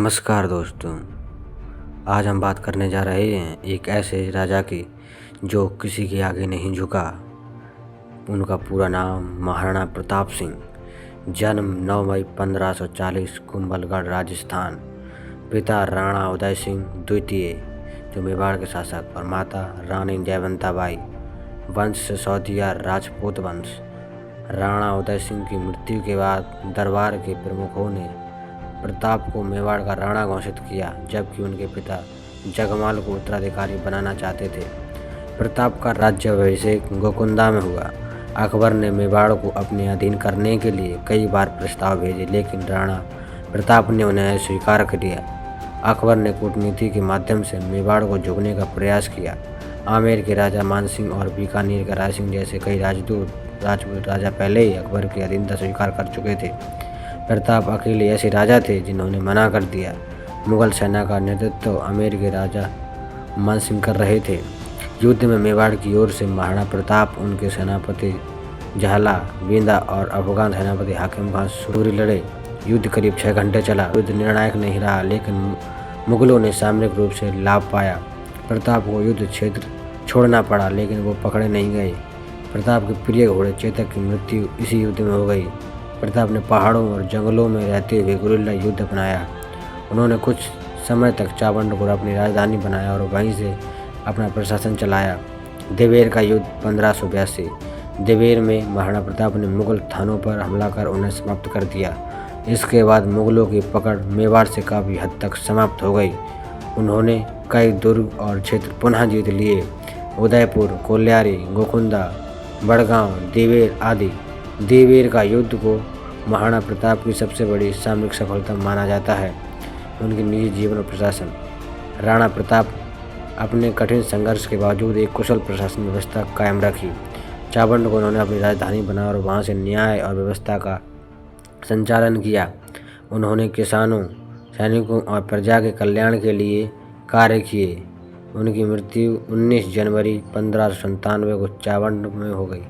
नमस्कार दोस्तों, आज हम बात करने जा रहे हैं एक ऐसे राजा की जो किसी के आगे नहीं झुका। उनका पूरा नाम महाराणा प्रताप सिंह। जन्म 9 मई 1540 कुंभलगढ़ राजस्थान। पिता राणा उदय सिंह द्वितीय जो मेवाड़ के शासक और माता रानी जयवंता बाई। वंश सिसोदिया राजपूत वंश। राणा उदय सिंह की मृत्यु के बाद दरबार के प्रमुखों ने प्रताप को मेवाड़ का राणा घोषित किया, जबकि उनके पिता जगमाल को उत्तराधिकारी बनाना चाहते थे। प्रताप का राज्याभिषेक गोकुंदा में हुआ। अकबर ने मेवाड़ को अपने अधीन करने के लिए कई बार प्रस्ताव भेजे, लेकिन राणा प्रताप ने उन्हें स्वीकार कर लिया। अकबर ने कूटनीति के माध्यम से मेवाड़ को झुकने का प्रयास किया। आमेर के राजा मानसिंह और बीकानेर का राय सिंह जैसे कई राजपूत राजा पहले ही अकबर की अधीनता स्वीकार कर चुके थे। प्रताप अकेले ऐसे राजा थे जिन्होंने मना कर दिया। मुगल सेना का नेतृत्व आमेर के राजा मानसिंह कर रहे थे। युद्ध में मेवाड़ की ओर से महाराणा प्रताप, उनके सेनापति जहला बिंदा और अफगान सेनापति हाकिम खान सूरी लड़े। युद्ध करीब 6 घंटे चला। युद्ध निर्णायक नहीं रहा, लेकिन मुगलों ने सामरिक रूप से लाभ पाया। प्रताप को युद्ध क्षेत्र छोड़ना पड़ा, लेकिन वो पकड़े नहीं गए। प्रताप के प्रिय घोड़े चेतक की मृत्यु इसी युद्ध में हो गई। प्रताप ने पहाड़ों और जंगलों में रहते हुए गुरिल्ला युद्ध अपनाया। उन्होंने कुछ समय तक चावंड को अपनी राजधानी बनाया और वहीं से अपना प्रशासन चलाया। देवेर का युद्ध 1582। देवेर में महाराणा प्रताप ने मुगल थानों पर हमला कर उन्हें समाप्त कर दिया। इसके बाद मुगलों की पकड़ मेवाड़ से काफ़ी हद तक समाप्त हो गई। उन्होंने कई दुर्ग और क्षेत्र पुनः जीत लिए। उदयपुर, कोल्यारी, गोकुंदा, बड़गांव, देवेर आदि। देवेर का युद्ध को महाराणा प्रताप की सबसे बड़ी सामरिक सफलता माना जाता है। उनके निजी जीवन और प्रशासन। राणा प्रताप अपने कठिन संघर्ष के बावजूद एक कुशल प्रशासन व्यवस्था कायम रखी। चावंड को उन्होंने अपनी राजधानी बनाया और वहां से न्याय और व्यवस्था का संचालन किया। उन्होंने किसानों, सैनिकों और प्रजा के कल्याण के लिए कार्य किए। उनकी मृत्यु 19 जनवरी 1597 को चावंड में हो गई।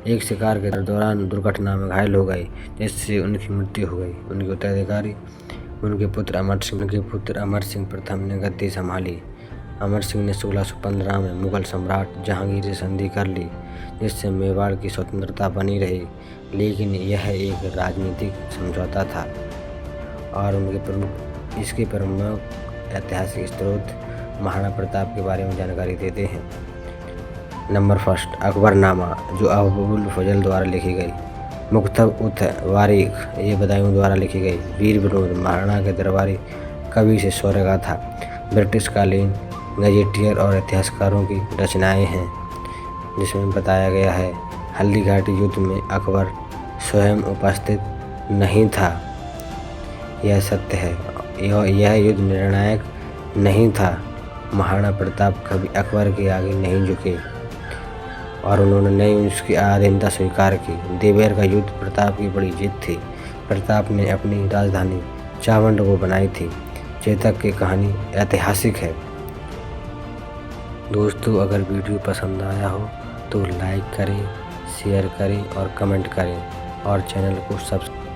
एक शिकार के दौरान दुर्घटना में घायल हो गए, जिससे उनकी मृत्यु हो गई। उनके उत्तराधिकारी उनके पुत्र अमर सिंह प्रथम ने गद्दी संभाली। अमर सिंह ने 1615 में मुगल सम्राट जहांगीर से संधि कर ली, जिससे मेवाड़ की स्वतंत्रता बनी रही, लेकिन यह एक राजनीतिक समझौता था। और इसके प्रमुख ऐतिहासिक स्रोत महाराणा प्रताप के बारे में जानकारी देते हैं। नंबर 1, अकबरनामा, जो अबुल फजल द्वारा लिखी गई। मुक्तब उत वारिक, ये बदायूं द्वारा लिखी गई। वीर विनोद, महाराणा के दरबारी कवि से स्वर्गाथा। ब्रिटिशकालीन गजेटियर और इतिहासकारों की रचनाएं हैं, जिसमें बताया गया है हल्दीघाटी युद्ध में अकबर स्वयं उपस्थित नहीं था। यह सत्य है। यह युद्ध निर्णायक नहीं था। महाराणा प्रताप कभी अकबर के आगे नहीं झुके और उन्होंने नहीं उसकी अधीनता स्वीकार की। देवेर का युद्ध प्रताप की बड़ी जीत थी। प्रताप ने अपनी राजधानी चावंड को बनाई थी। चेतक की कहानी ऐतिहासिक है। दोस्तों, अगर वीडियो पसंद आया हो तो लाइक करें, शेयर करें और कमेंट करें और चैनल को सब्सक्राइब